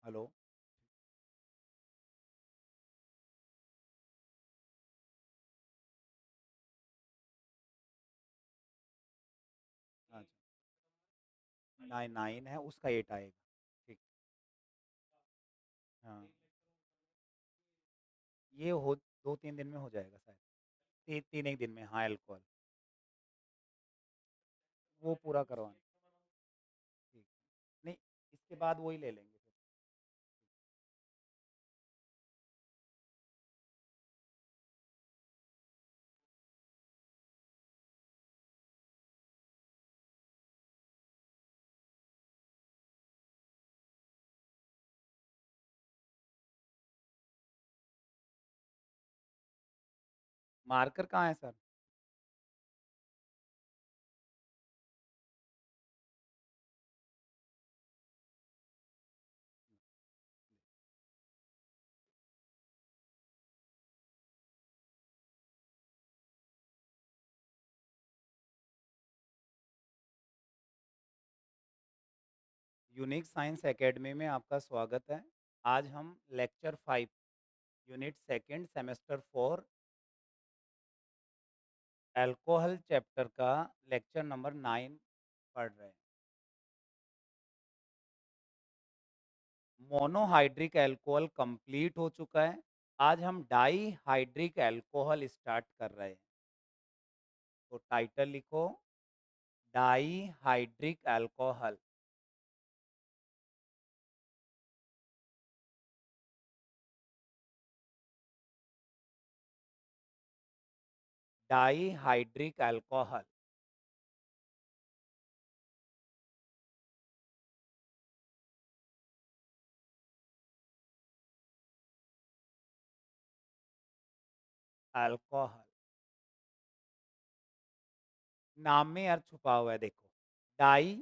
Hello. अच्छा, 9 है, उसका 8 आएगा। ठीक। हाँ, ये हो 2-3 दिन में हो जाएगा शायद। 3 एक दिन में, हाँ, अल्कोहल। वो पूरा करवाना। ठीक। नहीं, इसके बाद वही ले लेंगे फिर। मार्कर कहाँ है सर? यूनिक साइंस एकेडमी में आपका स्वागत है। आज हम lecture 5 unit second semester 4 alcohol chapter का लेक्चर नंबर 9 पढ़ रहे हैं। मोनोहाइड्रिक अल्कोहल कंप्लीट हो चुका है। आज हम डाई हाइड्रिक अल्कोहल स्टार्ट कर रहे हैं। तो टाइटल लिखो, di hydric alcohol. Di hydric alcohol. Alcohol नाम में अर्थ छुपा हुआ है, देखो। डाई,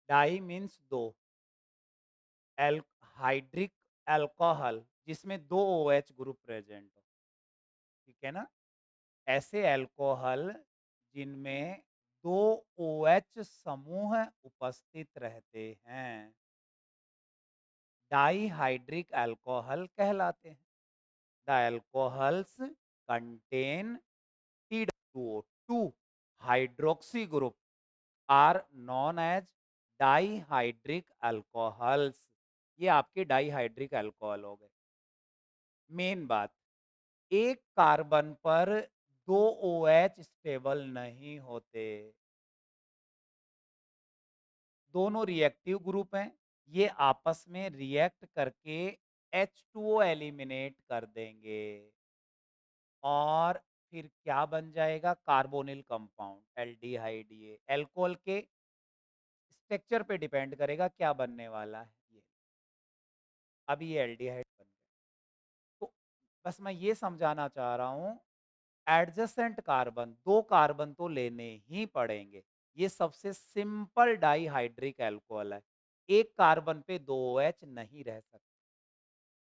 डाई मीन्स दो। एल हाइड्रिक अल्कोहल जिसमें दो OH ग्रुप प्रेजेंट हो। ठीक है ना? ऐसे अल्कोहल जिनमें दो OH समूह उपस्थित रहते हैं, डाईहाइड्रिक अल्कोहल कहलाते हैं। The alcohols contain TWO2 hydroxy group are known as dihydric alcohols. ये आपके डाईहाइड्रिक अल्कोहल हो गए। मेन बात, एक कार्बन पर दो OH स्टेबल नहीं होते। दोनों रिएक्टिव ग्रुप हैं। ये आपस में रिएक्ट करके H2O एलिमिनेट कर देंगे और फिर क्या बन जाएगा? Carbonyl compound aldehyde. ये अल्कोहल के स्ट्रक्चर पे डिपेंड करेगा क्या बनने वाला है। ये अब ये एल्डिहाइड बन गया। तो बस मैं ये समझाना चाह रहा हूँ, एडजेसेंट कार्बन, दो कार्बन तो लेने ही पड़ेंगे। ये सबसे सिंपल डाईहाइड्रिक अल्कोहल है। एक कार्बन पे दो OH नहीं रह सकते।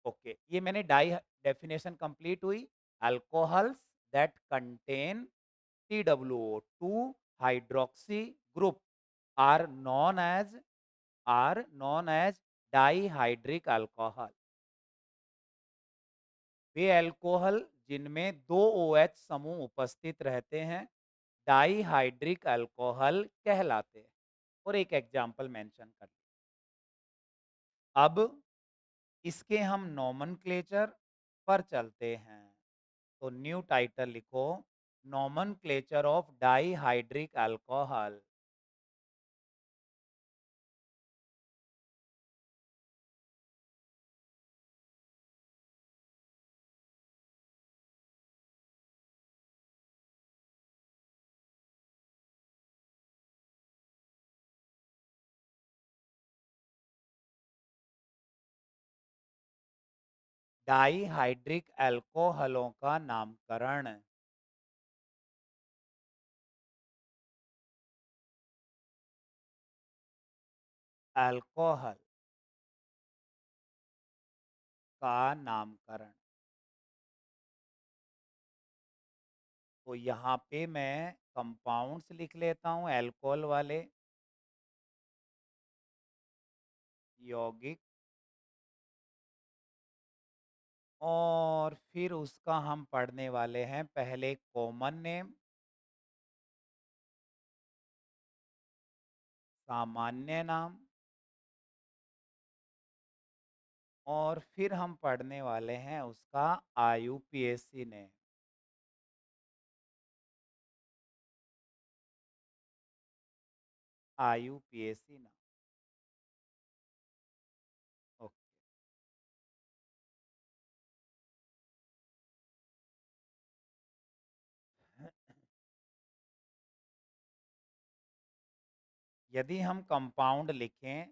ओके, ये मैंने डाई डेफिनेशन कंप्लीट हुई। Alcohols that contain TWO2 hydroxy group are known as dihydric alcohol. वे अल्कोहल जिनमें दो OH समूह उपस्थित रहते हैं, डाईहाइड्रिक अल्कोहल कहलाते हैं। और एक एग्जांपल मेंशन कर। अब इसके हम नोमेनक्लेचर पर चलते हैं। तो न्यू टाइटल लिखो, nomenclature of dihydric alcohol. Dihydric अल्कोहलों का नामकरण। अल्कोहल का नामकरण। तो यहाँ पे मैं कंपाउंड्स लिख लेता हूँ अल्कोहल वाले। यौगिक और फिर उसका हम पढ़ने वाले हैं पहले कॉमन नेम, सामान्य नाम और फिर हम पढ़ने वाले हैं उसका आईयूपीएसी नेम। आईयूपीएसी नाम। ओके। यदि हम कंपाउंड लिखें,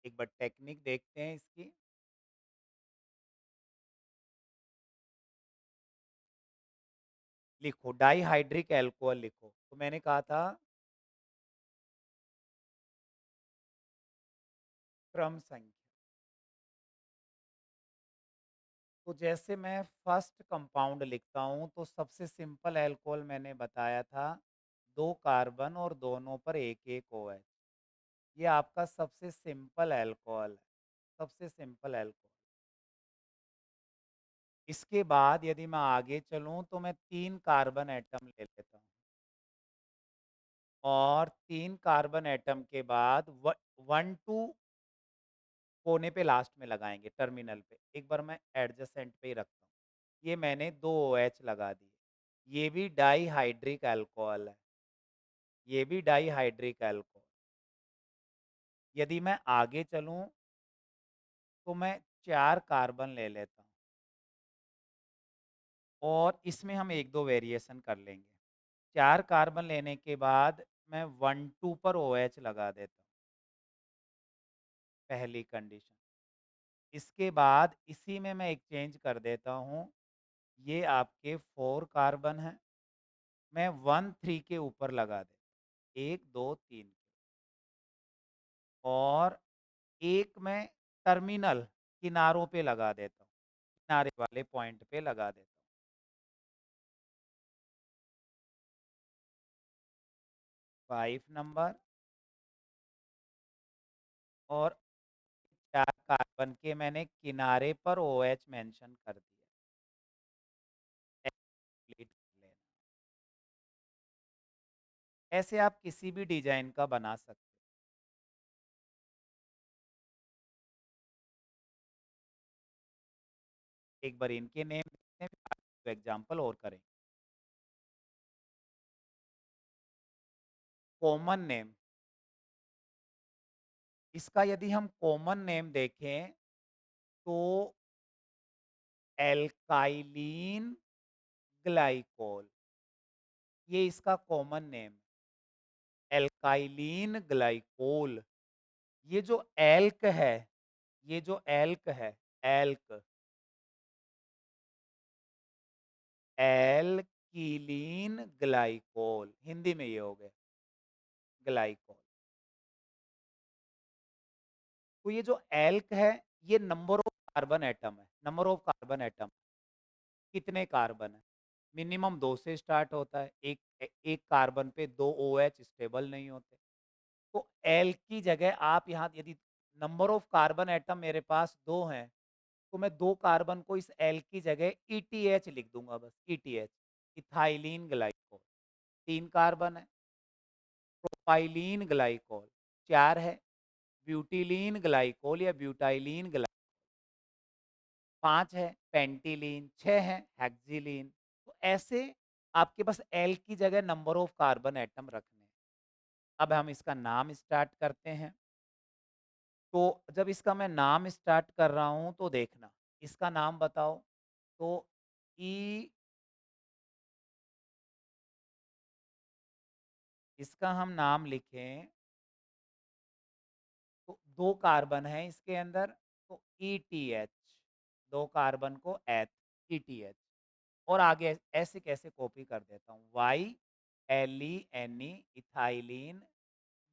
एक बार टेक्निक देखते हैं इसकी। लिखो डाइहाइड्रिक अल्कोहल लिखो। तो मैंने कहा था क्रम संख्या। तो जैसे मैं फर्स्ट कंपाउंड लिखता हूँ तो सबसे सिंपल अल्कोहल मैंने बताया था, 2 कार्बन और दोनों पर 1-1 OH। ये आपका सबसे सिंपल अल्कोहल है, सबसे सिंपल अल्कोहल। इसके बाद यदि मैं आगे चलूँ तो मैं 3 कार्बन एटम ले लेता हूँ और 3 कार्बन एटम के बाद 1-2 कोने पे लास्ट में लगाएँगे टर्मिनल पे। एक बार मैं एडजेसेंट पे ही रखता हूँ। ये मैंने 2 OH लगा दिए। ये भी डाइहाइड्रिक अल्कोहल है। ये भी डाइहाइड्रिक अल्कोहल। यदि मैं आगे चलूँ तो मैं 4 कार्बन ले लेता हूँ और इसमें हम 1-2 वेरिएशन कर लेंगे। 4 कार्बन लेने के बाद मैं 1-2 पर OH लगा देता हूँ, पहली कंडीशन। इसके बाद इसी में मैं एक चेंज कर देता हूँ, ये आपके 4 कार्बन हैं, मैं 1-3 के ऊपर लगा देता हूँ, 1, 2, 3 और एक मैं टर्मिनल किनारों पे लगा देता हूँ, किनारे वाले पॉइंट पे लगा देता हूँ। 5 नंबर और 4 कार्बन के मैंने किनारे पर OH मेंशन कर दिया। कंप्लीट कर लेना। ऐसे आप किसी भी डिजाइन का बना सकते हो। एक बार इनके नेम देखते हैं, फिर आगे एग्जांपल और करें। कॉमन नेम, इसका यदि हम कॉमन नेम देखें तो एल्काइलिन ग्लाइकोल, ये इसका कॉमन नेम है। एल्काइलिन ग्लाइकोल। ये जो एल्क है, ये जो एल्क है, एल्क, एल्कीलीन ग्लाइकोल, हिंदी में ये हो गया ग्लाइकोल। तो ये जो एल्क है, ये नंबर ऑफ कार्बन एटम है, नंबर ऑफ कार्बन एटम कितने कार्बन है। मिनिमम 2 से स्टार्ट होता है, एक कार्बन पे 2 OH स्टेबल नहीं होते। तो एल की जगह आप यहाँ यदि नंबर ऑफ कार्बन एटम मेरे पास 2 हैं, तो मैं 2 कार्बन को इस एल की जगह ETH लिख दूंगा, बस ETH, इथाइलिन ग्लाइकोल। 3 कार्बन है। प्रोपाइलीन ग्लाइकोल 4 है। ब्यूटिलीन ग्लाइकोल या ब्यूटाइलीन ग्लाइकोल 5 है। पेंटिलीन 6 है। हेक्सिलीन। तो ऐसे आपके पास एल की जगह नंबर ऑफ कार्बन एटम रखने हैं। अब हम इसका नाम स्टार्ट करते हैं। तो जब इसका मैं नाम स्टार्ट कर रहा हूं तो देखना, इसका नाम बताओ। तो ई, इसका हम नाम लिखें तो 2 कार्बन है इसके अंदर, तो ETH, 2 कार्बन को एथ, ETH। और आगे ऐसे कैसे कॉपी कर देता हूँ, YLENE, इथाइलिन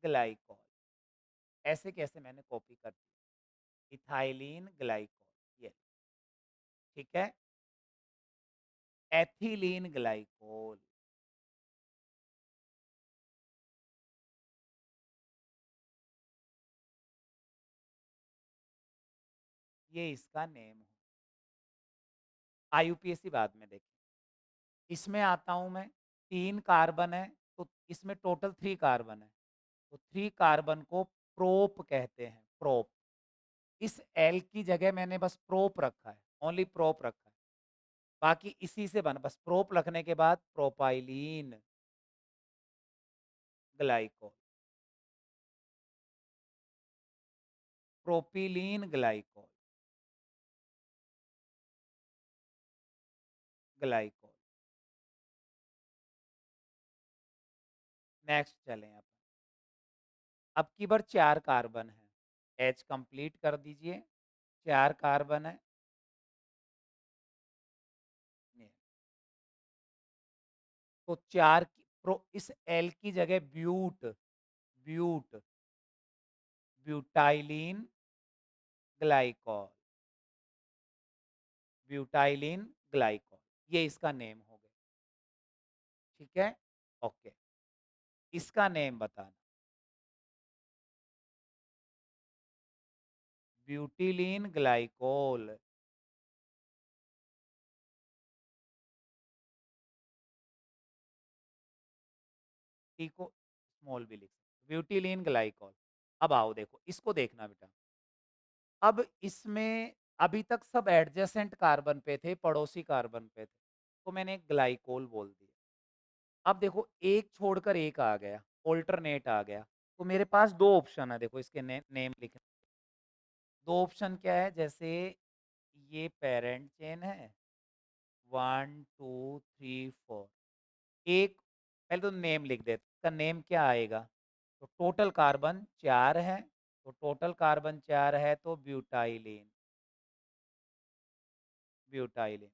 ग्लाइकोल। ऐसे कैसे मैंने कॉपी कर दिया, इथाइलिन ग्लाइकोल, ये ठीक है। एथिलीन ग्लाइकोल, ये इसका नेम है। आईयूपीएसी बाद में देखें। इसमें आता हूँ मैं, 3 कार्बन है, तो इसमें टोटल 3 कार्बन है। तो 3 कार्बन को प्रोप कहते हैं, प्रोप। इस एल की जगह मैंने बस प्रोप रखा है, ओनली प्रोप रखा है। बाकी इसी से बना, बस प्रोप रखने के बाद propylene glycol, propylene glycol, glycol. Next चलें अपन। अब की बार 4 कार्बन है, एच कंप्लीट कर दीजिए, 4 कार्बन है। ये, तो 4 की प्रो, इस एल की जगह ब्यूट, ब्यूट, ब्यूटाइलीन ग्लाइकॉल, ब्यूटाइलीन ग्लाइकॉल, ये इसका नेम हो गया। ठीक है, ओके। इसका नेम बताना, ब्यूटिलीन ग्लाइकोल। टी को स्मॉल भी लिख सकते, ब्यूटिलीन ग्लाइकोल। अब आओ देखो, इसको देखना बेटा। अब इसमें अभी तक सब एडजेसेंट कार्बन पे थे, पड़ोसी कार्बन पे थे, तो मैंने ग्लाइकोल बोल दिया। अब देखो, एक छोड़कर एक आ गया, ऑल्टरनेट आ गया, तो मेरे पास दो ऑप्शन है, देखो इसके नेम लिखने। दो ऑप्शन क्या है, जैसे ये पेरेंट चेन है, 1 2 3 4, एक, पहले तो नेम लिख देते, इसका नेम क्या आएगा। तो टोटल कार्बन 4 है, तो टोटल कार्बन 4 है, तो ब्यूटाइलिन, ब्यूटाइलिन,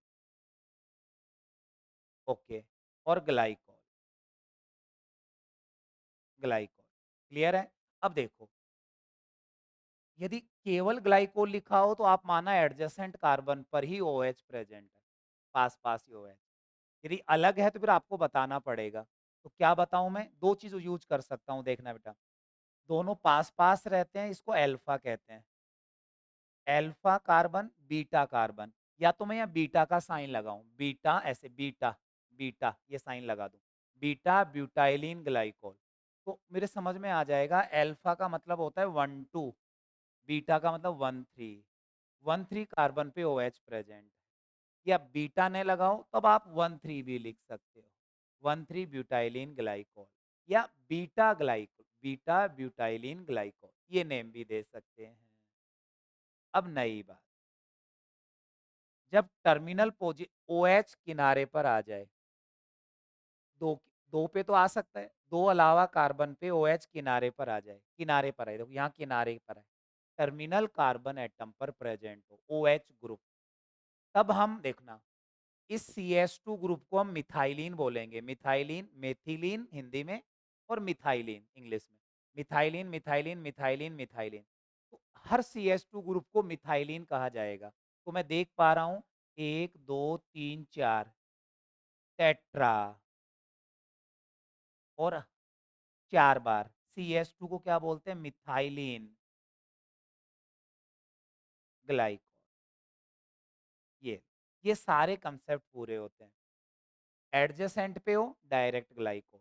ओके। और ग्लाइकॉल, ग्लाइकॉल, क्लियर है। अब देखो, यदि केवल ग्लाइकोल लिखा हो तो आप माना एडजेसेंट कार्बन पर ही OH प्रेजेंट है, पास पास ही OH। यदि अलग है तो फिर आपको बताना पड़ेगा। तो क्या बताऊं मैं, दो चीज यूज कर सकता हूं, देखना बेटा। दोनों पास पास रहते हैं, इसको एल्फा कहते हैं। एल्फा कार्बन, बीटा कार्बन, या तो मैं यहाँ बीटा का साइन लगाऊं, बीटा ऐसे, बीटा, बीटा ये साइन लगा दूं, बीटा ब्यूटाइलिन ग्लाइकोल। तो मेरे समझ में आ जाएगा, एल्फा का मतलब होता है 1 2, बीटा का मतलब 1 3, 1 3 कार्बन पे OH प्रेजेंट है। या बीटा ने लगाओ तब आप 1 3 भी लिख सकते हो, 1 3 ब्यूटाइलिन ग्लाइकोल, या beta glycol, beta butylene glycol, ये नेम भी दे सकते हैं। अब नई बात, जब टर्मिनल पोजी OH किनारे पर आ जाए, दो, दो पे तो आ सकता है, दो अलावा कार्बन पे OH किनारे पर आ जाए, किनारे पर है, देखो यहाँ किनारे पर है, टर्मिनल कार्बन एटम पर प्रेजेंट हो OH ग्रुप, तब हम देखना, इस CH2 ग्रुप को हम मिथाइलिन बोलेंगे, मिथाइलिन, मेथिलीन हिंदी में, और मिथाइलिन इंग्लिश में। मिथाइलिन, मिथाइलिन, मिथाइलिन, मिथाइलिन, तो हर CH2 ग्रुप को मिथाइलिन कहा जाएगा। तो मैं देख पा रहा हूं, 1 2 3 4 टेट्रा, और 4 बार CH2 को क्या बोलते हैं, मिथाइलिन ग्लाइकोल। ये सारे कंसेप्ट पूरे होते हैं। एडजेसेंट पे हो, डायरेक्ट ग्लाइकोल,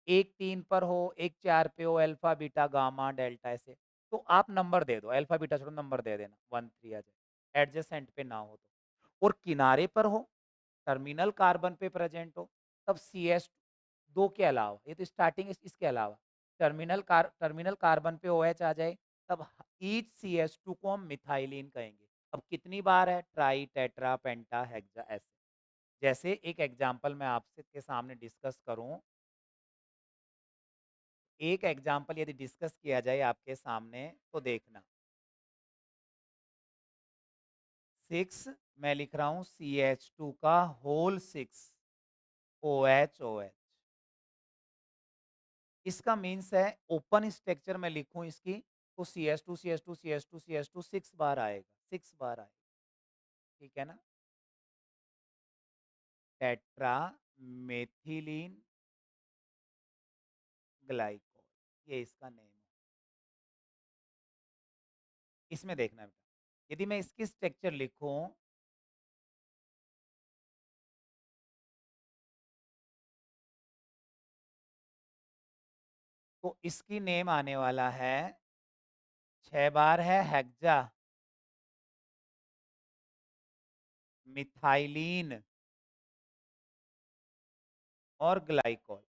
एक 3 पर हो, एक 4 पे हो, अल्फा बीटा गामा डेल्टा ऐसे, तो आप नंबर दे दो, अल्फा बीटा छोड़ो नंबर दे देना, 1 3 आ जाए, एडजेसेंट पे ना हो तो। और किनारे पर हो, टर्मिनल कार्बन पे प्रेजेंट हो, तब CS दो के अलावा, ये तो स्टार्टिंग इसके अलावा, टर्मिनल कार्बन पे OH आ जाए, तब ईच CH2 को हम मिथाइलिन कहेंगे। अब कितनी बार है, ट्राई, टेट्रा, पेंटा, हेक्सा, ऐसे। जैसे एक एग्जाम्पल मैं आपसे के सामने डिस्कस करूं, एक एग्जाम्पल यदि डिस्कस किया जाए आपके सामने, तो देखना, 6, मैं लिख रहा हूं CH2 का होल 6, OH, इसका मीन्स है, ओपन स्ट्रक्चर में लिखूं इसकी, तो CH2 CH2 CH2 CH2 6 बार आएगा, 6 बार आएगा, ठीक है ना। टेट्रा मेथिलीन ग्लाइकोल, ये इसका नेम है। इसमें देखना बेटा, यदि मैं इसकी स्ट्रक्चर लिखूं, तो इसकी नेम आने वाला है 6 बार है हेक्सा मिथाइलिन और ग्लाइकोल।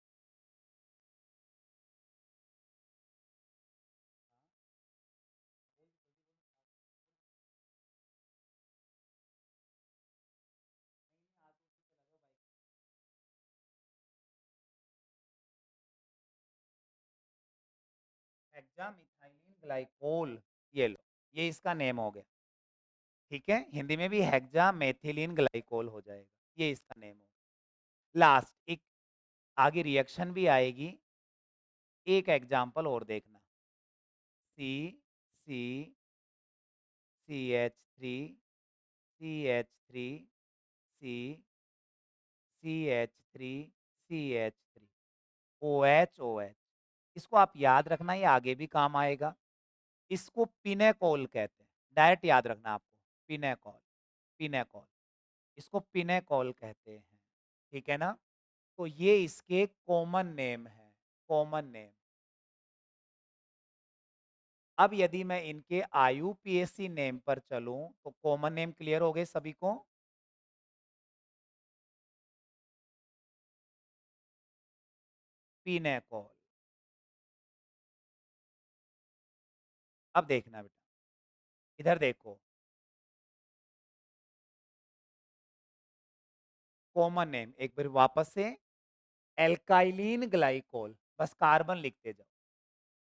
हेक्सा मिथाइलिन ग्लाइकोल, ये लो, ये इसका नेम हो गया। ठीक है, हिंदी में भी हेक्सा मेथिलीन ग्लाइकोल हो जाएगा, ये इसका नेम हो। लास्ट एक आगे रिएक्शन भी आएगी, एक एग्जांपल और देखना। C C C H three C H three C C H three C H three O H O H. इसको आप याद रखना, ये आगे भी काम आएगा। इसको पिनेकोल कहते हैं, डायरेक्ट याद रखना आपको, पिनेकोल, पिनेकोल, इसको पिनेकोल कहते हैं। ठीक है ना? तो ये इसके कॉमन नेम है, कॉमन नेम। अब यदि मैं इनके आईयूपीएसी नेम पर चलूं, तो कॉमन नेम क्लियर हो गए सभी को? पिनेकोल। अब देखना बेटा, इधर देखो, कॉमन नेम एक बार वापस से, एल्काइलिन ग्लाइकोल, बस कार्बन लिखते जाओ।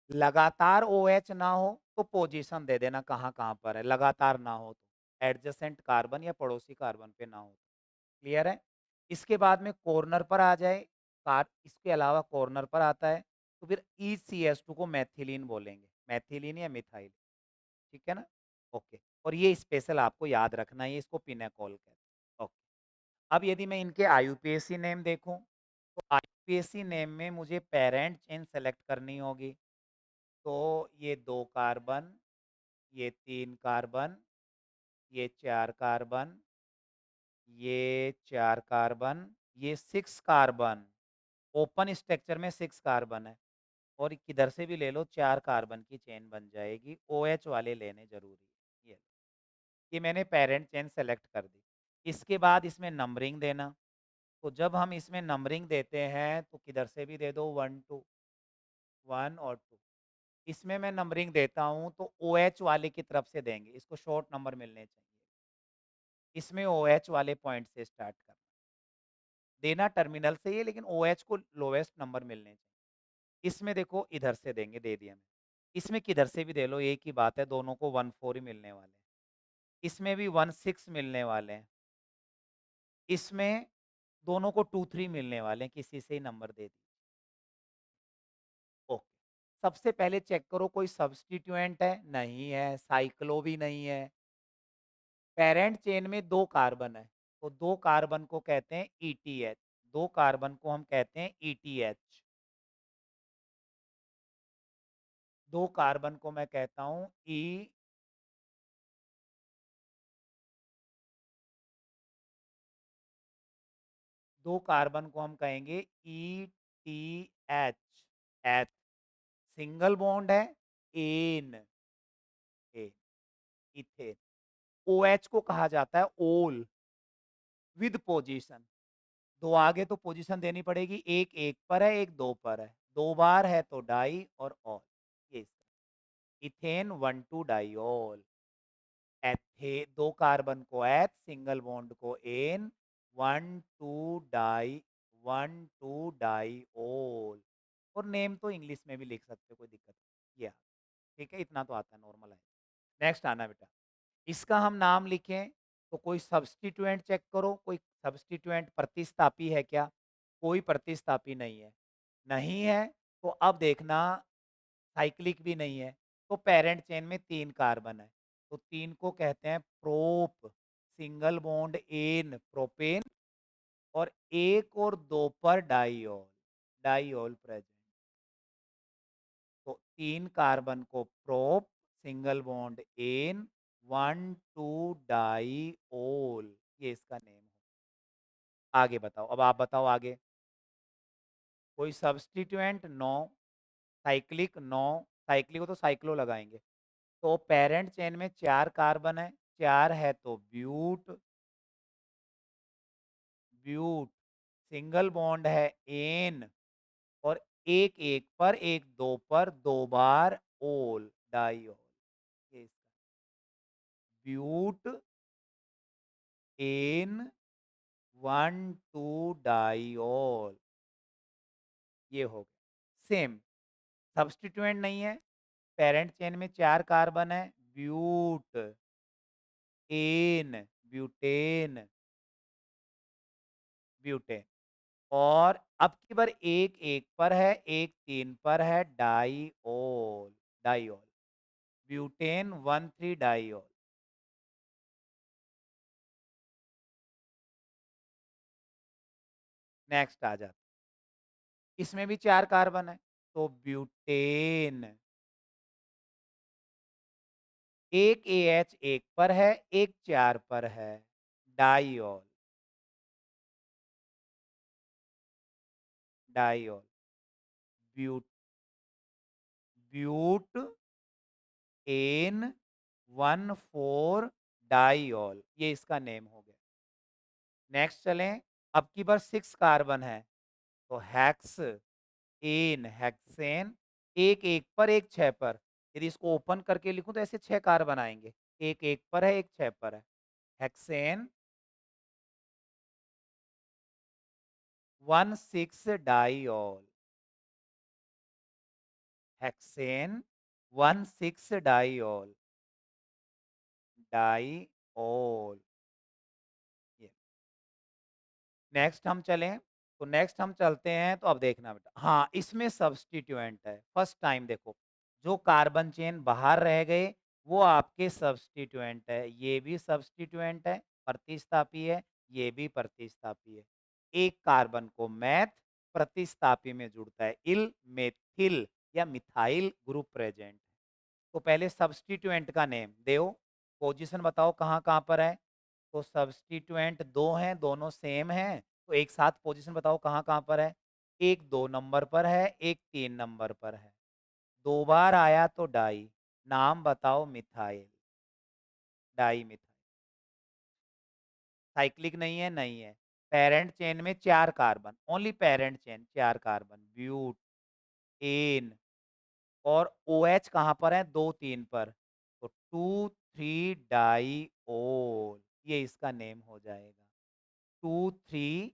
लगातार ओएच ना हो तो पोजीशन दे देना कहाँ कहाँ पर है, लगातार ना हो तो एडजेसेंट कार्बन या पड़ोसी कार्बन पे ना हो। क्लियर है? इसके बाद में कॉर्नर पर आ जाए, कार इसके अलावा कॉर्नर पर आता है, तो फिर ECH2 को मैथिलीन बोलेंगे, मैथिलीन या मिथाइल। ठीक है ना? ओके, और ये स्पेशल आपको याद रखना है, इसको पिनेकोल कहते हैं। ओके, अब यदि मैं इनके आईयूपीएसी नेम देखूं, तो आईयूपीएसी नेम में मुझे पेरेंट चेन सेलेक्ट करनी होगी। तो ये 2 कार्बन, ये 3 कार्बन, ये 4 कार्बन, ये 4 कार्बन, ये 6 कार्बन, ओपन स्ट्रक्चर में 6 कार्बन है, और किधर से भी ले लो 4 कार्बन की चेन बन जाएगी, ओएच वाले लेने जरूरी है। ये मैंने पेरेंट चेन सेलेक्ट कर दी। इसके बाद इसमें नंबरिंग देना, तो जब हम इसमें नंबरिंग देते हैं तो किधर से भी दे दो 1 2, 1 और 2। इसमें मैं नंबरिंग देता हूँ तो ओएच वाले की तरफ से देंगे, इसको शॉर्ट नंबर मिलने चाहिए। इसमें ओएच वाले पॉइंट से स्टार्ट करना, देना टर्मिनल से ही है, लेकिन ओएच को लोएस्ट नंबर मिलने चाहिए। इसमें देखो इधर से देंगे, दे दिया मैंने। इसमें किधर से भी दे लो, एक ही बात है, दोनों को 1 4 ही मिलने वाले हैं। इसमें भी 1 6 मिलने वाले हैं। इसमें दोनों को 2 3 मिलने वाले हैं, किसी से ही नंबर दे दी। ओके, सबसे पहले चेक करो कोई सब्स्टिट्यूएंट है, नहीं है, साइक्लो भी नहीं है। पेरेंट चेन में 2 कार्बन है, तो 2 कार्बन को कहते हैं ईटीएच, 2 कार्बन को हम कहते हैं ईटीएच। 2 कार्बन को मैं कहता हूं ई, 2 कार्बन को हम कहेंगे ईटीएच। एच सिंगल बॉन्ड है, एन, ए, इथेन। ओएच को कहा जाता है ओल विद पोजीशन। दो आगे तो पोजीशन देनी पड़ेगी, एक एक पर है, एक दो पर है, 2 बार है तो डाई और ऑल। ये इसका इथेन 1 2 डाइऑल। एथे 2 कार्बन को एथ, सिंगल बॉन्ड को एन, 1 2 डाई, 1 2 डाइऑल। और नेम तो इंग्लिश में भी लिख सकते हो, कोई दिक्कत नहीं। ये ठीक है, इतना तो आता है, नॉर्मल है। नेक्स्ट आना बेटा, इसका हम नाम लिखें तो कोई सब्स्टिट्यूएंट चेक करो, कोई सब्स्टिट्यूएंट प्रतिस्थापी है क्या? कोई प्रतिस्थापी नहीं है। नहीं है तो अब देखना, साइक्लिक भी नहीं है, तो पेरेंट चेन में 3 कार्बन है, तो 3 को कहते हैं prop, single bond ane propane, और 1 और 2 पर डाइऑल, डाइऑल प्रेजेंट। तो 3 कार्बन को prop, single bond ane, 1 2 diol, ये इसका नेम है। आगे बताओ, अब आप बताओ आगे। कोई सब्स्टिट्यूएंट? नो। साइक्लिक 9, साइक्लिक हो तो साइक्लो लगाएँगे। तो पैरेंट चेन में 4 कार्बन है, 4 है तो ब्यूट, ब्यूट, सिंगल बॉन्ड है एन और एक-एक पर, एक 2 पर 2 बार ओल, डाइऑल। ये इसका ब्यूट, एन, 1, 2 डाइऑल, ये हो गया। सेम सब्स्टिट्यूएंट नहीं है, पैरेंट चेन में 4 कार्बन है, ब्यूट, एन, ब्यूटेन, ब्यूटेन और अब की बार एक 1 पर है, एक 3 पर है, diol, diol, butane 1,3 diol. Next आ जाता है। इसमें भी 4 कार्बन है, तो ब्यूटेन, एक एएच 1 पर है, एक 4 पर है, diol, diol, but, but, ane 1,4 diol, ये इसका नेम हो गया। नेक्स्ट चलें, अब की बार 6 कार्बन है, तो हेक्स, एन, हेक्सेन, एक 1 पर, एक 6 पर। यदि इसको ओपन करके लिखूं तो ऐसे 6 कार्बन आएंगे। एक 1 पर है, एक 6 पर है। Hexane 1,6 diol, hexane 1,6 diol, diol. ये नेक्स्ट हम चलें, तो नेक्स्ट हम चलते हैं तो अब देखना बेटा, हाँ, इसमें सब्स्टिट्यूएंट है। फर्स्ट टाइम देखो, जो कार्बन चेन बाहर रह गए, वो आपके सब्स्टिट्यूएंट है। ये भी सब्स्टिट्यूएंट है, प्रतिस्थापी है, ये भी प्रतिस्थापी है। एक कार्बन को मैथ प्रतिस्थापी में जुड़ता है, इल, मेथिल या मिथाइल ग्रुप प्रेजेंट है। तो पहले सब्स्टिट्यूएंट का नेम देओ, पोजीशन बताओ कहाँ-कहाँ पर है। तो सब्स्टिट्यूएंट 2 हैं, दोनों सेम हैं, तो एक साथ पोजीशन बताओ कहाँ-कहाँ पर है। एक 2 नंबर पर है, एक 3 नंबर पर है। 2 बार आया तो डाई, नाम बताओ मिथाइल, डाइमिथाइल। साइक्लिक नहीं है, नहीं है। पैरेंट चेन में 4 carbon, only parent chain 4 carbon, but, ane और ओएच कहाँ पर है? 2, 3 पर। तो 2, 3 डाइओल, ये इसका नेम हो जाएगा। 2, 3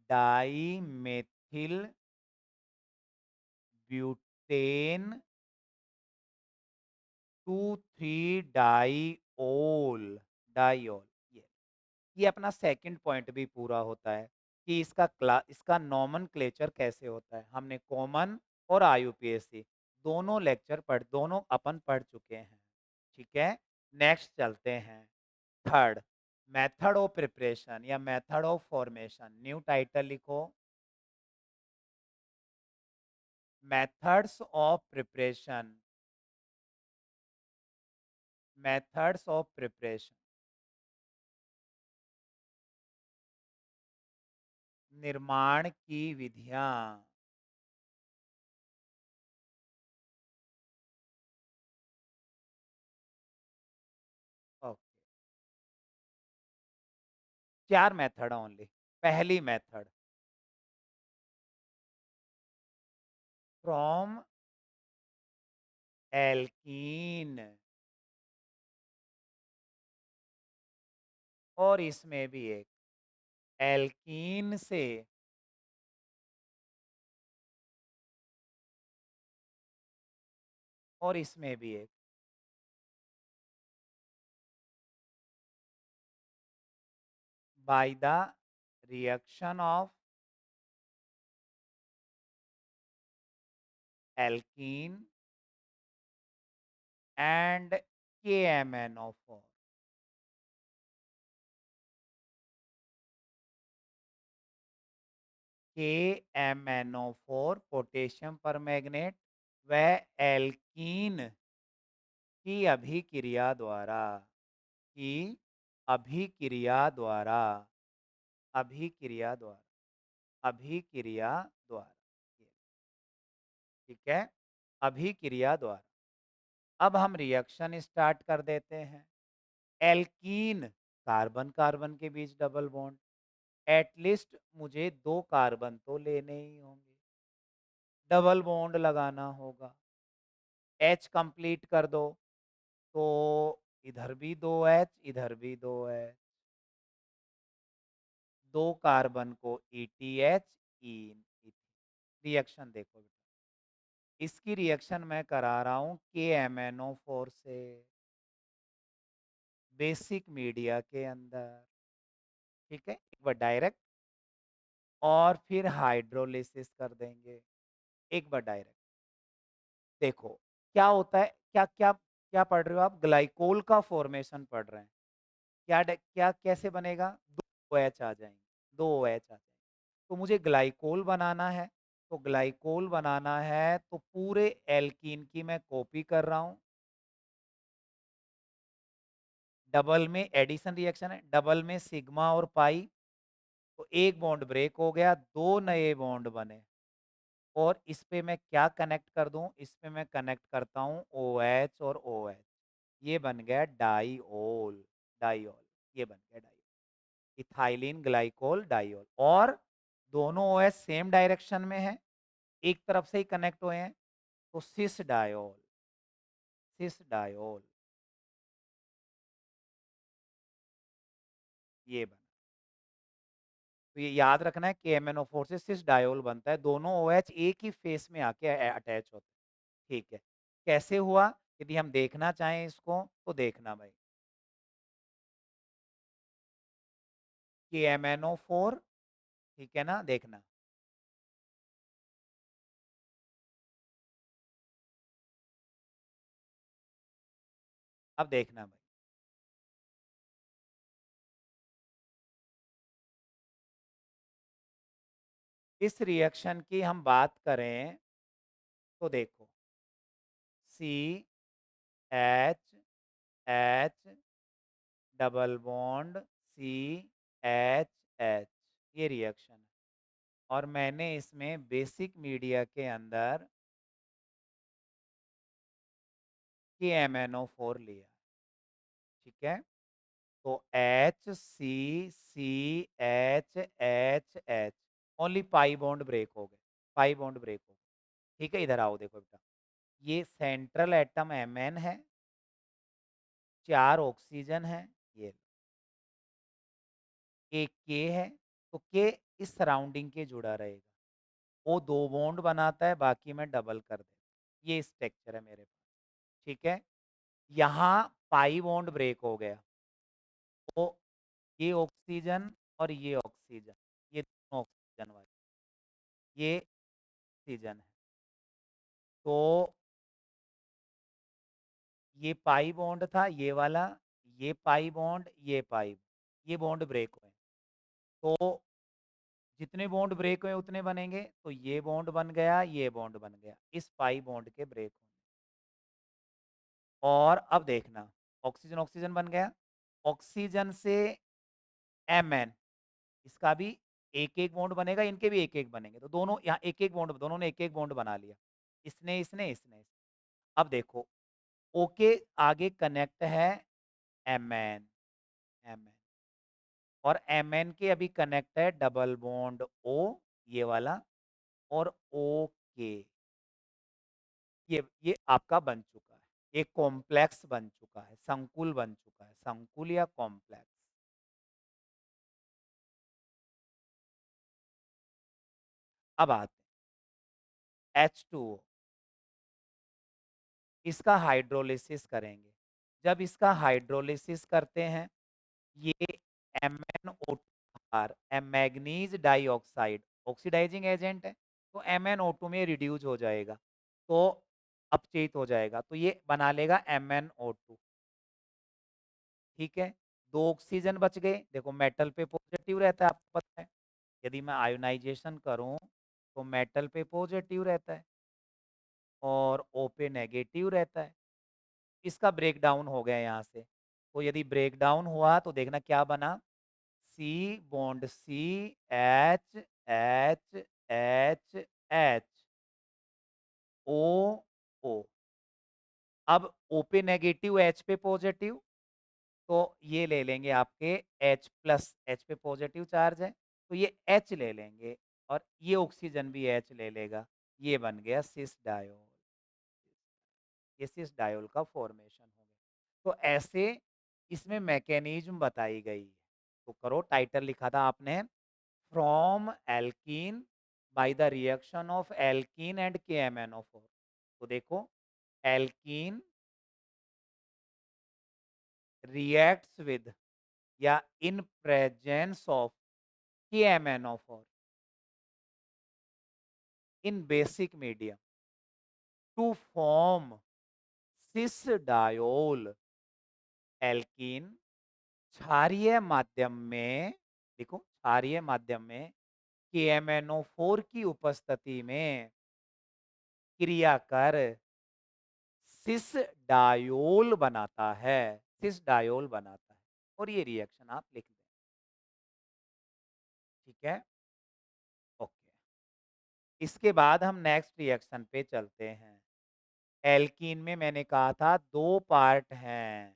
डाइमेथिल ब्यूटेन 2, 3 डाइओल, डाइओल। ये अपना सेकंड पॉइंट भी पूरा होता है कि इसका नोमेनक्लेचर कैसे होता है। हमने कॉमन और आईयूपीएसी दोनों अपन पढ़ चुके हैं। ठीक है, नेक्स्ट चलते हैं। थर्ड, मेथड ऑफ प्रिपरेशन या method of formation, new title लिखो, methods of preparation, methods of preparation, निर्माण की विधियां। Okay, 4 method only. पहली मेथड, फ्रॉम एल्कीन, और इसमें भी एक, एल्कीन से और इसमें भी एक, by the reaction of alkene and KMnO4, KMnO4 potassium permanganate व एल्कीन की अभिक्रिया द्वारा, की अभिक्रिया द्वारा, अभिक्रिया द्वारा, अभिक्रिया द्वारा। ठीक है, अभिक्रिया द्वारा। अब हम रिएक्शन स्टार्ट कर देते हैं। एल्कीन, कार्बन कार्बन के बीच डबल बॉन्ड, एटलीस्ट मुझे 2 कार्बन तो लेने ही होंगे, डबल बॉन्ड लगाना होगा। एच कंप्लीट कर दो, तो इधर भी 2 एच, इधर भी 2 एच, 2 कार्बन को ईटीएच, ईन, रिएक्शन देखो बेटा। इसकी रिएक्शन मैं करा रहा हूँ KMnO4 से, बेसिक मीडिया के अंदर, ठीक है? एक बार डायरेक्ट और फिर हाइड्रोलिसिस कर देंगे, एक बार डायरेक्ट। देखो, क्या होता है, क्या पढ़ रहे हो आप? ग्लाइकोल का फॉर्मेशन पढ़ रहे हैं। क्या कैसे बनेगा? 2 OH आ जाएँगे, 2 OH आ जाएँगे। तो मुझे ग्लाइकोल बनाना है, तो ग्लाइकोल बनाना है तो पूरे एल्कीन की मैं कॉपी कर रहा हूँ। डबल में एडिशन रिएक्शन है, डबल में सिग्मा और पाई, तो एक बॉन्ड ब्रेक हो गया, 2 नए बॉन्ड बने। और इस पे मैं क्या कनेक्ट कर दूँ? इस पे मैं कनेक्ट करता हूँ OH और OH। ये बन गया डाइओल, डाइओल, ये बन गया डाइओल। इथाइलिन ग्लाइकोल डाइओल, और दोनों OH सेम डायरेक्शन में है, एक तरफ से ही कनेक्ट हुए हैं, तो सिस डायोल, सिस डायोल, ये बना। तो ये याद रखना है कि MnO4 से सिस डायोल बनता है, दोनों OH एक ही फेस में आके अटैच होते हैं, ठीक है। कैसे हुआ? यदि हम देखना चाहें इसको तो देखना भाई, कि MnO4, ठीक है ना, देखना। अब देखना भाई, इस रिएक्शन की हम बात करें तो देखो, C H H double bond C H H, ये रिएक्शन है। और मैंने इसमें बेसिक मीडिया के अंदर KMnO4 लिया, ठीक है? तो HCCHHH, only pi bond break हो गए, पाई बॉन्ड ब्रेक हो गए, ठीक है? इधर आओ, देखो बेटा, ये सेंट्रल एटम Mn है, 4 ऑक्सीजन है, ये एक K है, तो K इस सराउंडिंग के जुड़ा रहेगा, वो 2 बॉन्ड बनाता है, बाकी मैं डबल कर देता हूँ। ये स्ट्रक्चर है मेरे पास, ठीक है? यहाँ पाई बॉन्ड ब्रेक हो गया, तो ये ऑक्सीजन और ये ऑक्सीजन, ये दोनों ऑक्सीजन वाले, ये ऑक्सीजन है। तो ये पाई बॉन्ड था, ये वाला, ये पाई बॉन्ड, ये पाई, ये बॉन्ड ब्रेक हुए। तो जितने बॉन्ड ब्रेक हुए उतने बनेंगे, तो ये बॉन्ड बन गया, ये बॉन्ड बन गया, इस पाई बॉन्ड के ब्रेक होने। और अब देखना, ऑक्सीजन ऑक्सीजन बन गया, ऑक्सीजन से Mn, इसका भी एक-एक बॉन्ड बनेगा, इनके भी एक-एक बनेंगे, तो दोनों यहाँ एक-एक बॉन्ड, दोनों ने एक-एक बॉन्ड बना लिया। इसने। अब देखो, O के आगे कनेक्ट है Mn, Mn, और Mn के अभी कनेक्ट है डबल बॉन्ड O, ये वाला, और OK, ये आपका बन चुका है। एक कॉम्प्लेक्स बन चुका है, संकुल बन चुका है, संकुल या कॉम्प्लेक्स। अब आते हैं H2O, इसका हाइड्रोलिसिस करेंगे। जब इसका हाइड्रोलिसिस करते हैं, ये MnO2 manganese dioxide oxidising agent है, तो MnO2 में रिड्यूस हो जाएगा, तो अपचयित हो जाएगा, तो ये बना लेगा MnO2, ठीक है? 2 ऑक्सीजन बच गए, देखो मेटल पे पॉजिटिव रहता है, आपको पता है। यदि मैं आयोनाइजेशन करूं तो मेटल पे पॉजिटिव रहता है और O पे नेगेटिव रहता है। इसका ब्रेक डाउन हो गया यहाँ से, तो यदि ब्रेक डाउन हुआ तो देखना क्या बना, C bond C, H H H H, O O. अब O पे नेगेटिव, H पे पॉजिटिव, तो ये ले लेंगे आपके H प्लस, H पे पॉजिटिव चार्ज है, तो ये H ले लेंगे और ये ऑक्सीजन भी H ले लेगा। ये बन गया सिस डायोल। ये सिस डायोल का फॉर्मेशन हो गया। तो ऐसे इसमें मैकेनिज्म बताई गई है। तो करो, टाइटल लिखा था आपने, from alkene by the reaction of alkene and KMnO4। तो देखो, एल्कीन reacts with या in presence of KMnO4 in basic medium to form cis diol। Alkene क्षारीय माध्यम में, देखो क्षारीय माध्यम में KMnO4 की उपस्थिति में क्रिया कर सिस डायोल बनाता है, सिस डायोल बनाता है। और ये रिएक्शन आप लिख दें। ठीक है, ओके। इसके बाद हम नेक्स्ट रिएक्शन पे चलते हैं। एल्कीन में मैंने कहा था 2 पार्ट हैं।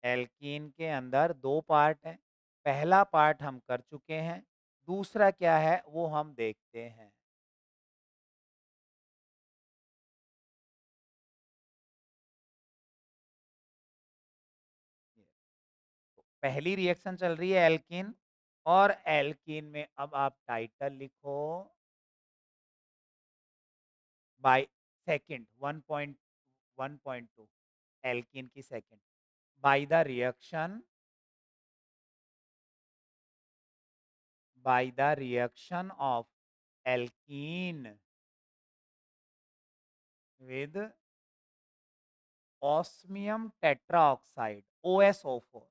एल्कीन के अंदर 2 पार्ट हैं। पहला पार्ट हम कर चुके हैं, दूसरा क्या है वो हम देखते हैं। तो पहली रिएक्शन चल रही है एल्कीन, और एल्कीन में अब आप टाइटल लिखो, बाय सेकंड 1.1.2, एल्कीन की second, by the reaction of alkene with osmium tetroxide OSO4।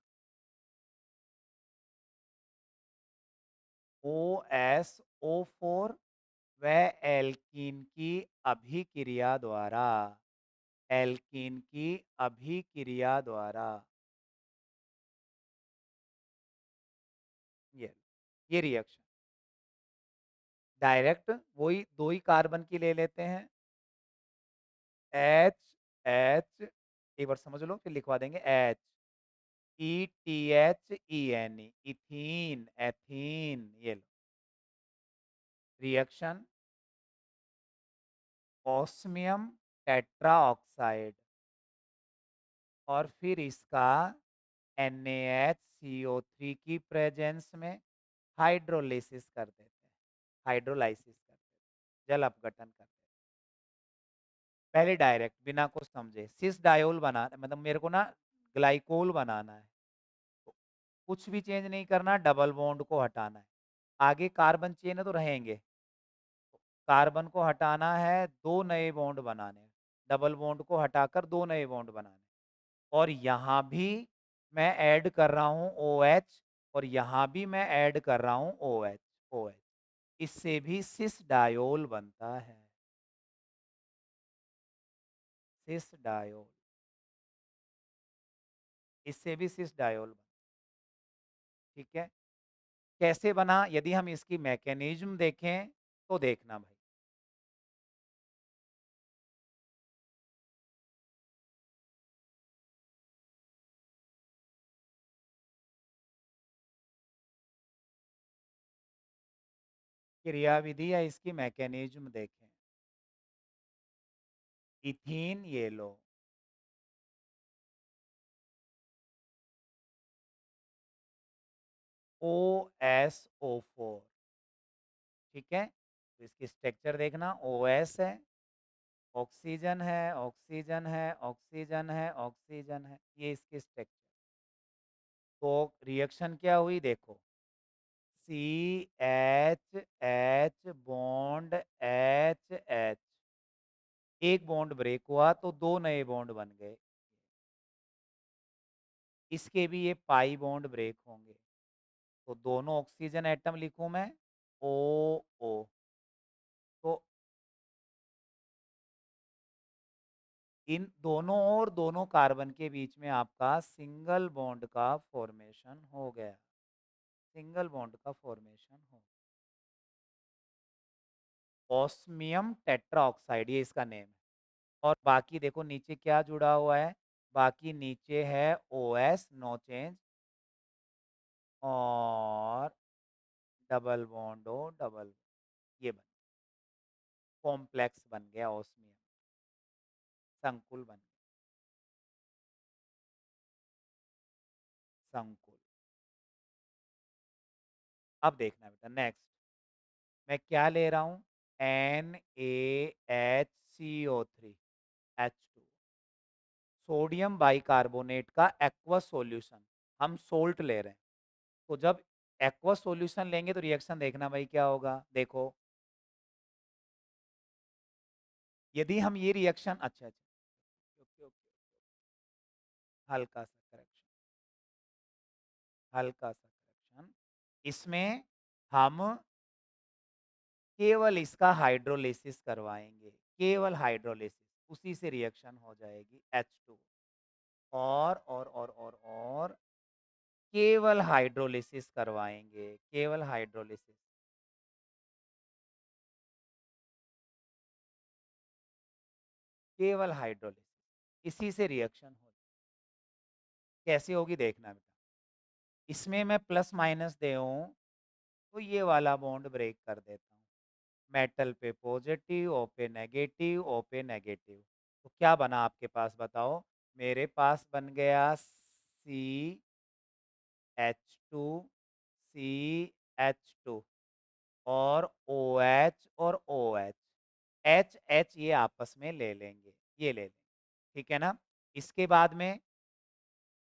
OSO4 व एल्कीन की अभिक्रिया द्वारा, एल्कीन की अभिक्रिया द्वारा, ये ये रिएक्शन डायरेक्ट वही 2 ही कार्बन की ले लेते हैं। एच एच, एक बार समझ लो फिर लिखवा देंगे, एच ETHENE, इथीन, एथीन, ये लो रिएक्शन, ऑस्मियम टेट्राऑक्साइड और फिर इसका NaHCO3 की प्रेजेंस में हाइड्रोलिसिस कर देते हैं, हाइड्रोलाइसिस करते हैं, जल अपघटन करते हैं। पहले डायरेक्ट बिना कुछ समझे सिस डायोल बना, मतलब मेरे को ना ग्लाइकोल बनाना है, तो कुछ भी चेंज नहीं करना, डबल बॉन्ड को हटाना है। आगे कार्बन चेन है तो रहेंगे, तो कार्बन को हटाना है, 2 नए बॉन्ड बनाने हैं, डबल बॉन्ड को हटाकर 2 नए बॉन्ड बनाने हैं। और यहाँ भी मैं ऐड कर रहा हूँ OH, और यहाँ भी मैं ऐड कर रहा हूँ OH। इससे भी सिस डायोल बनता है, सिस डायोल, इससे भी सिस डायोल बनता है। ठीक है, कैसे बना यदि हम इसकी मैकेनिज्म देखें तो देखना भाई। क्रियाविधि या इसकी मैकेनिज्म देखें। इथीन ये लो, OSO4। ठीक है, तो इसकी स्ट्रक्चर देखना, OS है, ऑक्सीजन है, ऑक्सीजन है, ऑक्सीजन है, ऑक्सीजन है, ये इसकी स्ट्रक्चर। तो रिएक्शन क्या हुई देखो, CH बॉन्ड H, एक बॉन्ड ब्रेक हुआ तो 2 नए बॉन्ड बन गए। इसके भी ये पाई बॉन्ड ब्रेक होंगे, तो दोनों ऑक्सीजन एटम लिखूं मैं, OO। तो इन दोनों और दोनों कार्बन के बीच में आपका सिंगल बॉन्ड का फॉर्मेशन हो गया, सिंगल बॉन्ड का फॉर्मेशन हो, ऑस्मियम टेट्राऑक्साइड ये इसका नेम है। और बाकी देखो नीचे क्या जुड़ा हुआ है, बाकी नीचे है OS नो चेंज और डबल बॉन्ड ओ डबल ये बन कॉम्प्लेक्स बन गया ऑस्मियम, संकुल बन गया, संकुल। अब देखना बेटा नेक्स्ट, मैं क्या ले रहा हूँ NaHCO3 H2 सोडियम बाइकार्बोनेट का एक्वस सॉल्यूशन, हम सोल्ट ले रहे हैं। तो जब एक्वस सॉल्यूशन लेंगे तो रिएक्शन देखना भाई क्या होगा, देखो यदि हम ये रिएक्शन अच्छा अच्छा ओके ओके हल्का सा करेक्शन, हल्का सा करेक्शन, इसमें हम केवल इसका हाइड्रोलिसिस करवाएंगे, केवल हाइड्रोलिसिस, उसी से रिएक्शन हो जाएगी H2 और केवल हाइड्रोलिसिस करवाएंगे, केवल हाइड्रोलिसिस, केवल हाइड्रोलिसिस, इसी से रिएक्शन हो, कैसे होगी देखना बेटा, इसमें मैं प्लस माइनस दे हूं तो ये वाला बॉन्ड ब्रेक कर देता हूँ, मेटल पे पॉजिटिव ओ पे नेगेटिव ओ पे नेगेटिव, तो क्या बना आपके पास बताओ, मेरे पास बन गया CH2 और OH और OH, H H ये आपस में ले लेंगे, ये ले लेंगे, ठीक है ना। इसके बाद में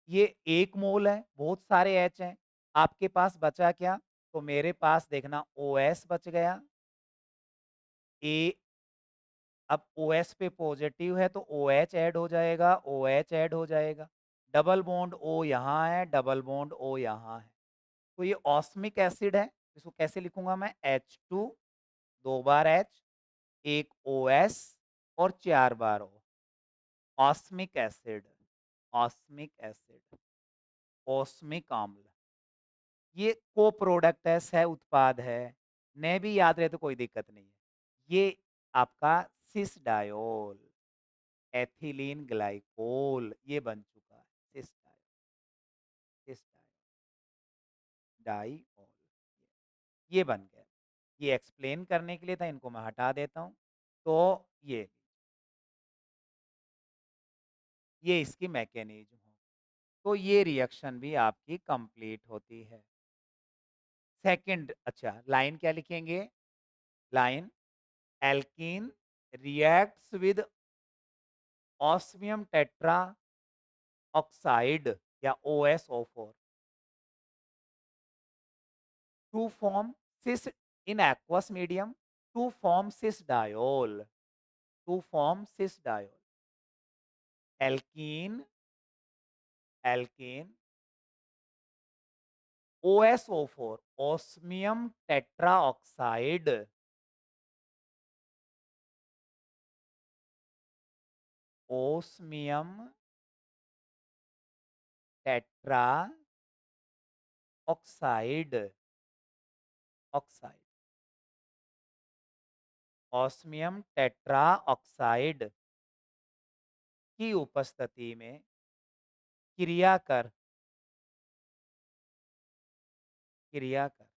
ये 1 मोल है, बहुत सारे H हैं, आपके पास बचा क्या, तो मेरे पास देखना OS बच गया, ए अब OS पे पॉजिटिव है तो OH ऐड हो जाएगा, OH ऐड हो जाएगा, डबल बॉन्ड O यहाँ है, डबल बॉन्ड O यहाँ है, तो ये ऑस्मिक एसिड है, इसको कैसे लिखूंगा मैं H2 2 बार H, एक OS और 4 बार O, ऑस्मिक एसिड, ऑस्मिक एसिड, ऑस्मिक अम्ल, ये को प्रोडक्ट है, सह उत्पाद है, ने भी याद रहे तो कोई दिक्कत नहीं है, ये आपका सिस डायोल, एथिलीन ग्लाइकोल ये बन चुका है, सिस सिस डाइऑल, ये बन गया, ये एक्सप्लेन करने के लिए था, इनको मैं हटा देता हूँ, तो ये इसकी मैकेनिज्म हो, तो ये रिएक्शन भी आपकी कंप्लीट होती है। सेकंड अच्छा लाइन क्या लिखेंगे, line alkene reacts with osmium tetra oxide या OSO4 to form cis in aqueous medium to form cis diol, to form cis diol, alkene alkene OSO4 osmium tetraoxide osmium tetra oxide oxide osmium tetra oxide की उपस्थिति में क्रिया कर क्रिया कर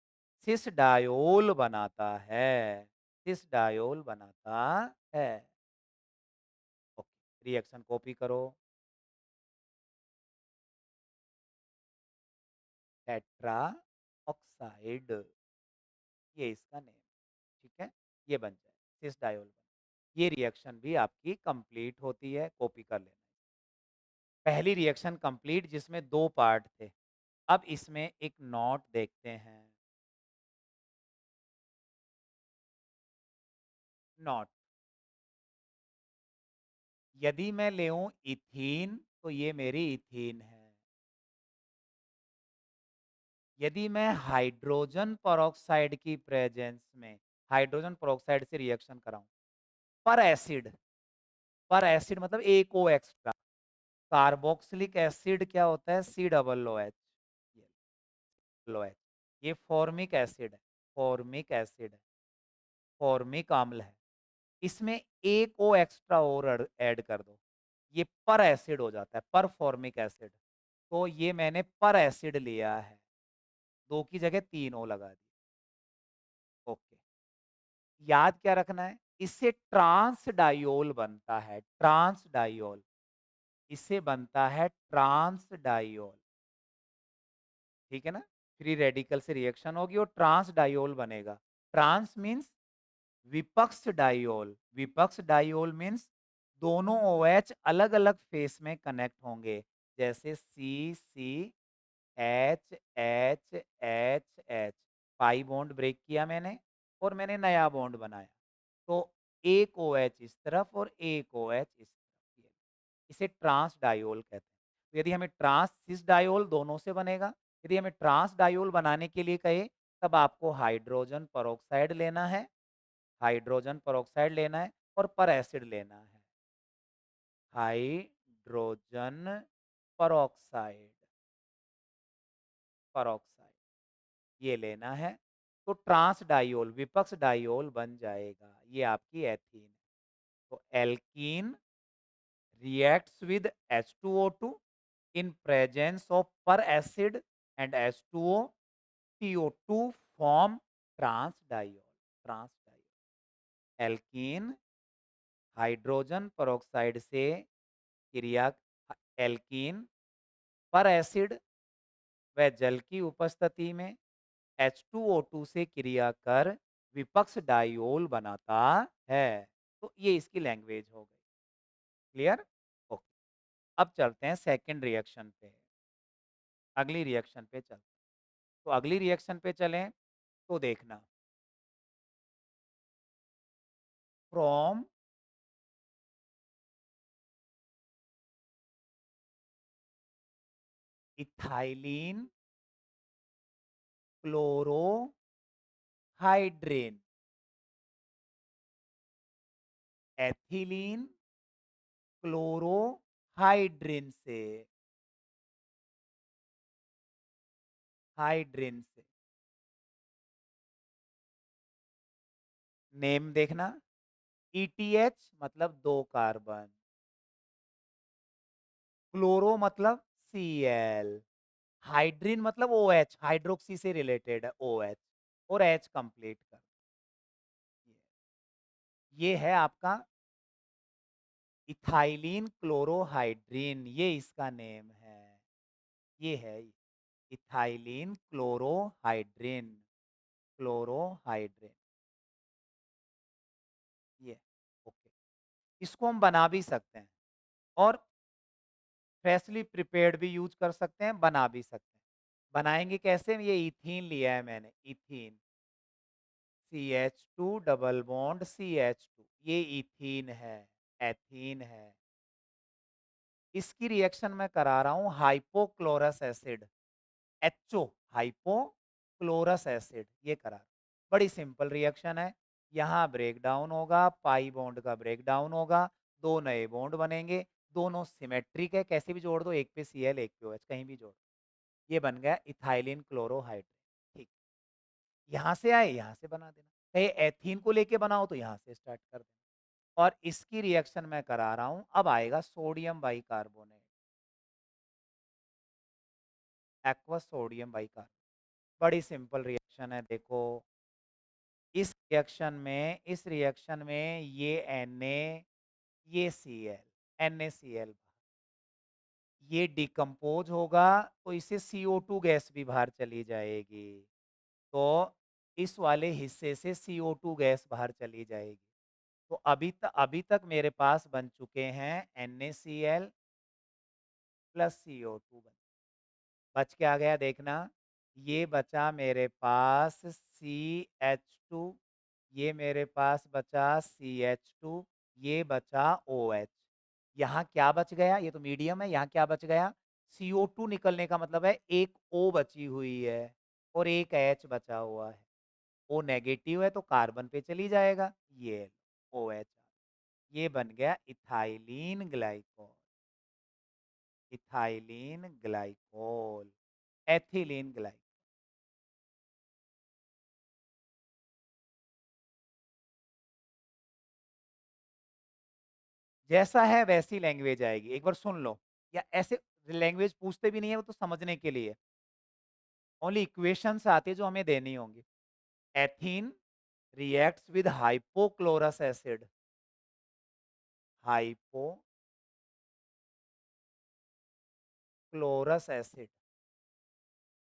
सिस diol बनाता है, सिस डायोल बनाता है। ओके रिएक्शन कॉपी करो, टेट्रा ऑक्साइड ये इसका नेम, ठीक है, ये बन जाए सिस डायोल बन, ये रिएक्शन भी आपकी कंप्लीट होती है, कॉपी कर लेना। पहली रिएक्शन कंप्लीट जिसमें 2 पार्ट थे, अब इसमें एक नोट देखते हैं, नोट, यदि मैं ले इथीन तो ये मेरी इथीन है, यदि मैं हाइड्रोजन पेरोक्साइड की प्रेजेंस में हाइड्रोजन पेरोक्साइड से रिएक्शन कराऊं, पर एसिड, पर एसिड मतलब एक ओ एक्स्ट्रा, कार्बोक्सिलिक एसिड क्या होता है सी डबल ओ एच, लो एच, ये फॉर्मिक एसिड है, फॉर्मिक एसिड है, फॉर्मिक अम्ल है, इसमें एक ओ एक्स्ट्रा और ऐड कर दो। ये पर एसिड हो जाता है, पर फॉर्मिक एसिड। तो ये मैंने पर एसिड लिया है। 2 की जगह 3 ओ लगा दी। ओके। याद क्या रखना है? इससे ट्रांस डाइऑल बनता है, ट्रांस डाइऑल। इससे बनता है ट्रांस डाइऑल। ठीक है ना? फ्री रेडिकल से रिएक्शन होगी और ट्रांस डाइऑल बनेगा। ट्रांस मीन्स विपक्ष डाइऑल। विपक्ष डाइऑल मीन्स दोनों ओएच अलग-अलग फेस में कनेक्ट होंगे। जैसे C, C, H, H, H, H. Pi bond break किया मैंने और मैंने नया बॉन्ड बनाया। तो एक ओएच इस तरफ और एक ओएच इस तरफ। इसे ट्रांस डाइऑल कहते हैं। तो यदि हमें ट्रांस सिस डाइऑल दोनों से बनेगा। यदि हमें ट्रांस डाइऑल बनाने के लिए कहे तब आपको हाइड्रोजन पेरोक्साइड लेना है, हाइड्रोजन पेरोक्साइड लेना है और पर एसिड लेना है। हाइड्रोजन पेरोक्साइड, पेरोक्साइड ये लेना है। तो ट्रांस डाइऑल, विपक्ष डाइऑल बन जाएगा। ये आपकी एथीन है। तो alkene reacts with H2O2 in presence of per acid and H2O, CO2 form trans diol. Trans diol. Alkene hydrogen peroxide से क्रिया, एल्कीन पर एसिड व जल की उपस्थिति में H2O2 से क्रिया कर विपक्ष डाइऑल बनाता है। तो ये इसकी लैंग्वेज हो गई। क्लियर? ओके। अब चलते हैं सेकंड रिएक्शन पे। अगली रिएक्शन पे चलते हैं। तो अगली रिएक्शन पे चलें तो देखना, फ्रॉम इथाइलिन क्लोरोहाइड्रेन एथिलीन क्लोरोहाइड्रेन से, हाइड्रेन से नेम देखना, ईटीएच मतलब 2 कार्बन, क्लोरो मतलब सीएल, हाइड्रीन मतलब ओएच, हाइड्रोक्सी से रिलेटेड है ओएच और एच कंप्लीट कर। ये है आपका इथाइलिन क्लोरोहाइड्रीन, ये इसका नेम है। ये है इथाइलिन क्लोरोहाइड्रेन, क्लोरोहाइड्रेन ये। ओके। इसको हम बना भी सकते हैं और फ्रेशली प्रिपेयर्ड भी यूज कर सकते हैं, बना भी सकते हैं। बनाएंगे कैसे? ये इथीन लिया है मैंने, ethene CH2 double bond CH2, ये इथीन है, एथीन है। इसकी रिएक्शन मैं करा रहा हूं hypochlorous acid, HO, hypochlorous acid ये करा। बड़ी सिंपल रिएक्शन है। यहाँ ब्रेक डाउन होगा, पाई बॉन्ड का ब्रेक डाउन होगा, 2 नए बॉन्ड बनेंगे, दोनों सिमेट्रिक है, कैसे भी जोड़ दो, एक पे Cl एक पे OH कहीं भी जोड़। ये बन गया इथाइलिन क्लोरोहाइड्रेट। ठीक। यहाँ से आए, यहाँ से बना देना। कहे एथीन को लेके बनाओ तो यहाँ से स्टार्ट कर देना। और इसकी रिएक्शन मैं करा रहा हूँ, अब आएगा sodium bicarbonate, aqueous sodium bicarbonate. बड़ी सिंपल रिएक्शन है, देखो इस रिएक्शन में ये Na, ये Cl, NaCl, ये डिकम्पोज होगा तो इससे CO2 गैस भी बाहर चली जाएगी। तो इस वाले हिस्से से CO2 गैस बाहर चली जाएगी। तो अभी तक मेरे पास बन चुके हैं NaCl प्लस CO2 बच क्या गया देखना, ये बचा मेरे पास CH2, ये मेरे पास बचा CH2, ये बचा OH। यहाँ क्या बच गया? ये तो मीडियम है, यहाँ क्या बच गया? CO2 निकलने का मतलब है एक O बची हुई है और एक H बचा हुआ है। O नेगेटिव है तो कार्बन पे चली जाएगा, ये OH। ये बन गया ethylene glycol, ethylene glycol, ethylene glycol. जैसा है वैसी लैंग्वेज आएगी, एक बार सुन लो। या ऐसे लैंग्वेज पूछते भी नहीं है, वो तो समझने के लिए। ओनली इक्वेशंस आती है जो हमें देनी होंगी। Ethene reacts with hypochlorous acid, hypochlorous acid.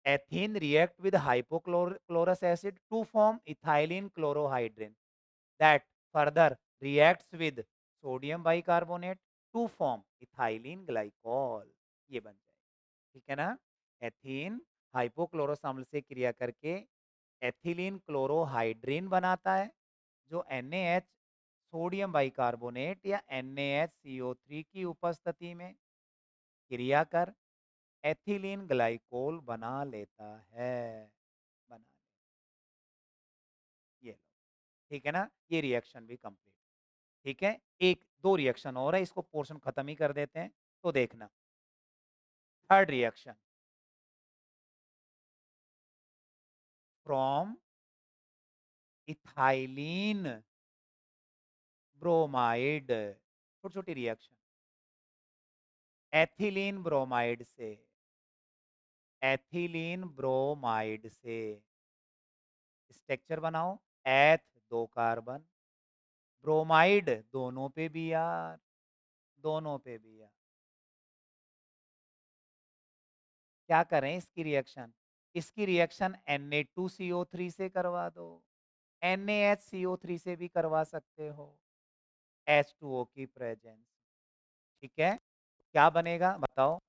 Ethene react with hypochlorous acid to form ethylene chlorohydrin that further reacts with sodium bicarbonate to form ethylene glycol. ये बन जाएगा, ठीक है ना। एथीन हाइपोक्लोरस अम्ल से क्रिया करके एथिलीन क्लोरोहाइड्रिन बनाता है, जो NaH सोडियम बाइकार्बोनेट या NaHCO3 की उपस्थिति में क्रिया कर एथिलीन ग्लाइकोल बना लेता है। बना ये लो, ठीक है ना। ये रिएक्शन भी कंप्लीट, ठीक है। एक दो रिएक्शन और है, इसको पोर्शन खत्म ही कर देते हैं, तो देखना। Third reaction, from ethylene bromide, छोटी छोटी रिएक्शन। एथिलीन ब्रोमाइड से, एथिलीन ब्रोमाइड से स्ट्रक्चर बनाओ। एथ दो कार्बन, ब्रोमाइड दोनों पे बी आर, दोनों पे बी आर। क्या करें इसकी रिएक्शन? इसकी रिएक्शन Na2CO3 से करवा दो, NaHCO3 से भी करवा सकते हो, H2O की प्रेजेंस, ठीक है। क्या बनेगा बताओ?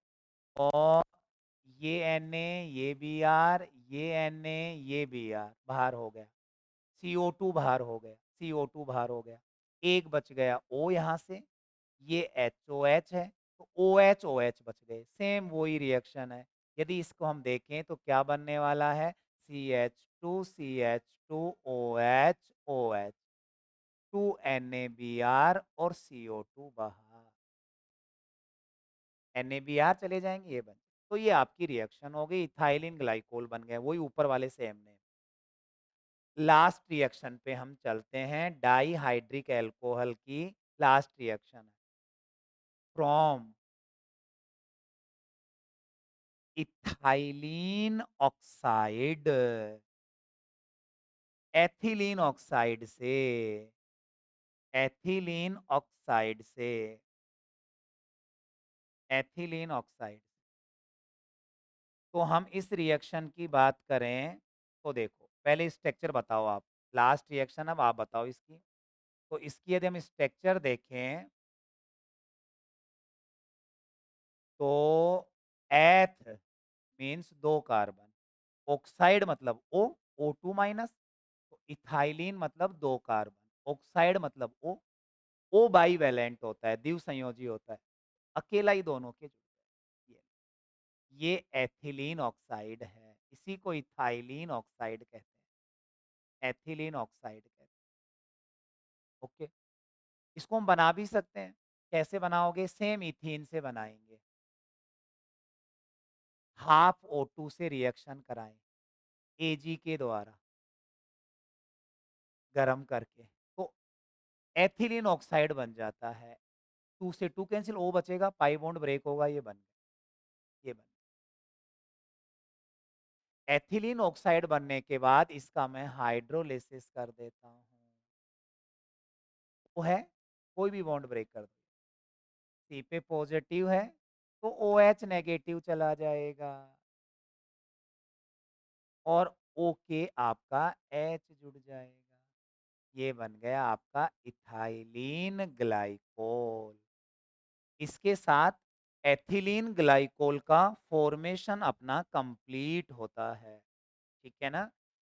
और ये Na, ये Br, ये Na, ये Br बाहर हो गया, CO2 बाहर हो गया, CO2 बाहर हो गया, एक बच गया O यहाँ से, ये HOH है, तो OH OH बच गए। सेम वही रिएक्शन है। यदि इसको हम देखें तो क्या बनने वाला है? CH2 CH2 OH OH, 2 NaBr और CO2 बाहर, NaBr चले जाएंगे, ये बन। तो ये आपकी रिएक्शन हो गई, इथाइलिन ग्लाइकोल बन गए, वही ऊपर वाले सेम ने। लास्ट रिएक्शन पे हम चलते हैं, डाइहाइड्रिक एल्कोहल की लास्ट रिएक्शन है। From ethylene oxide, ethylene oxide से, एथिलीन ऑक्साइड से, एथिलीन ऑक्साइड। तो हम इस रिएक्शन की बात करें तो देखो, पहले स्ट्रक्चर बताओ आप। लास्ट रिएक्शन अब आप बताओ इसकी। तो इसकी यदि हम स्ट्रक्चर देखें तो एथ मीन्स दो कार्बन, ऑक्साइड मतलब O, O2 माइनस, तो इथाइलीन मतलब दो कार्बन, ऑक्साइड मतलब O, O बाईवैलेंट होता है, द्विसंयोजी होता है, अकेला ही दोनों के जुड़ गए। ये एथिलीन ऑक्साइड है, इसी को इथाइलीन ऑक्साइड कहते हैं, एथिलीन ऑक्साइड कहते हैं। ओके, इसको हम बना भी सकते हैं। कैसे बनाओगे? सेम इथीन से बनाएंगे, हाफ O2 से रिएक्शन कराएं Ag के द्वारा गरम करके, तो एथिलीन ऑक्साइड बन जाता है। 2 से 2 कैंसिल, O बचेगा, पाई बॉन्ड ब्रेक होगा, ये बन गया, ये बन। एथिलीन ऑक्साइड बनने के बाद इसका मैं हाइड्रोलिसिस कर देता हूँ। वो है, कोई भी बॉन्ड ब्रेक कर दो। सी पे पॉजिटिव है तो OH नेगेटिव चला जाएगा और O के आपका H जुड़ जाएगा। ये बन गया आपका इथाइलीन ग्लाइकोल। इसके साथ एथिलीन ग्लाइकोल का फॉर्मेशन अपना कंप्लीट होता है, ठीक है ना।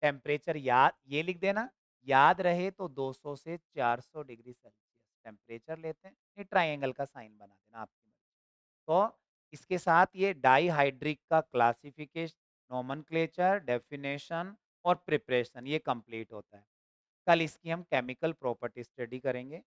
टेम्परेचर याद ये लिख देना, याद रहे तो 200 से 400 डिग्री सेल्सियस टेम्परेचर लेते हैं। ये ट्राइंगल का साइन बना देना आपकी मर्जी। तो इसके साथ ये डाइहाइड्रिक का क्लासिफिकेशन, नोमेनक्लेचर, डेफिनेशन और प्रिपरेशन ये कंप्लीट होता है। कल इसकी हम केमिकल प्रॉपर्टी स्टडी करेंगे।